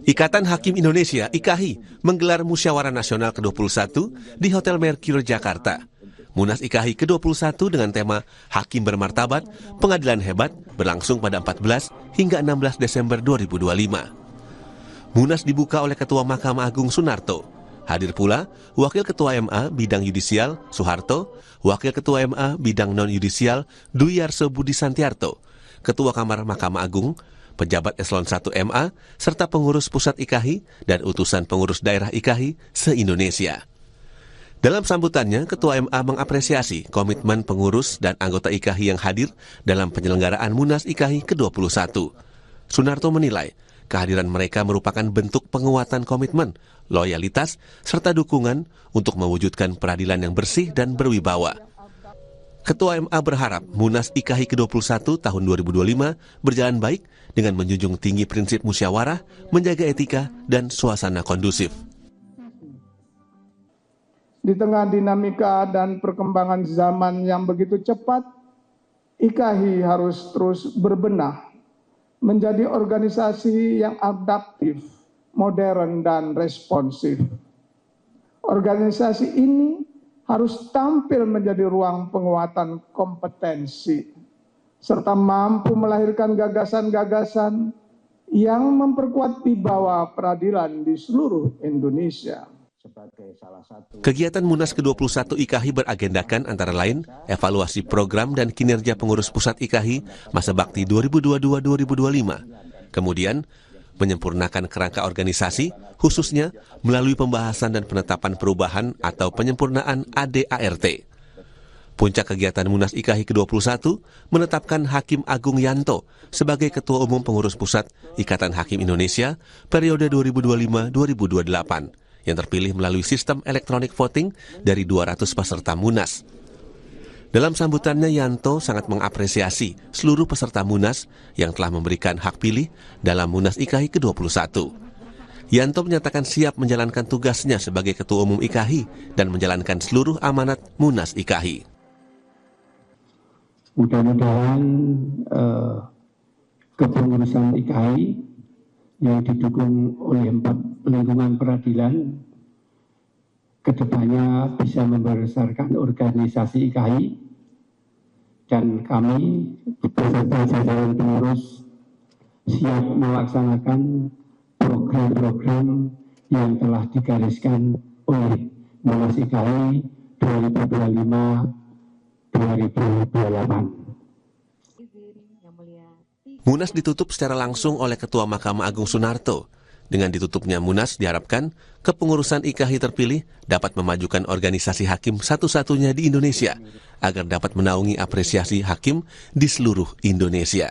Ikatan Hakim Indonesia (IKHI) menggelar Musyawarah Nasional ke-21 di Hotel Mercure Jakarta. Munas IKHI ke-21 dengan tema Hakim Bermartabat, Pengadilan Hebat berlangsung pada 14 hingga 16 Desember 2025. Munas dibuka oleh Ketua Mahkamah Agung Sunarto. Hadir pula Wakil Ketua MA Bidang Yudisial Soeharto, Wakil Ketua MA Bidang Non-Yudisial Duyarso Budi Santiarto, Ketua Kamar Mahkamah Agung, pejabat Eselon 1 MA, serta pengurus pusat IKHI dan utusan pengurus daerah IKHI se-Indonesia. Dalam sambutannya, Ketua MA mengapresiasi komitmen pengurus dan anggota IKHI yang hadir dalam penyelenggaraan Munas IKHI ke-21. Sunarto menilai, kehadiran mereka merupakan bentuk penguatan komitmen, loyalitas, serta dukungan untuk mewujudkan peradilan yang bersih dan berwibawa. Ketua MA berharap Munas IKHI ke-21 tahun 2025 berjalan baik dengan menjunjung tinggi prinsip musyawarah, menjaga etika, dan suasana kondusif. Di tengah dinamika dan perkembangan zaman yang begitu cepat, IKHI harus terus berbenah menjadi organisasi yang adaptif, modern, dan responsif. Organisasi ini harus tampil menjadi ruang penguatan kompetensi, serta mampu melahirkan gagasan-gagasan yang memperkuat wibawa peradilan di seluruh Indonesia. Kegiatan Munas ke-21 IKHI beragendakan antara lain evaluasi program dan kinerja pengurus pusat IKHI masa bakti 2022-2025. Kemudian, menyempurnakan kerangka organisasi, khususnya melalui pembahasan dan penetapan perubahan atau penyempurnaan AD/ART. Puncak kegiatan Munas IKHI ke-21 menetapkan Hakim Agung Yanto sebagai Ketua Umum Pengurus Pusat Ikatan Hakim Indonesia periode 2025-2028. Yang terpilih melalui sistem elektronik voting dari 200 peserta Munas. Dalam sambutannya, Yanto sangat mengapresiasi seluruh peserta Munas yang telah memberikan hak pilih dalam Munas IKHI ke-21. Yanto menyatakan siap menjalankan tugasnya sebagai Ketua Umum IKHI dan menjalankan seluruh amanat Munas IKHI. Mudah-mudahan kepengurusan IKHI yang didukung oleh 4 lingkungan peradilan kedepannya bisa membesarkan organisasi IKHI, dan kami beserta jajaran pengurus siap melaksanakan program-program yang telah digariskan oleh Munas IKHI 2025-2028. Munas ditutup secara langsung oleh Ketua Mahkamah Agung Sunarto. Dengan ditutupnya Munas diharapkan kepengurusan IKHI terpilih dapat memajukan organisasi hakim satu-satunya di Indonesia agar dapat menaungi apresiasi hakim di seluruh Indonesia.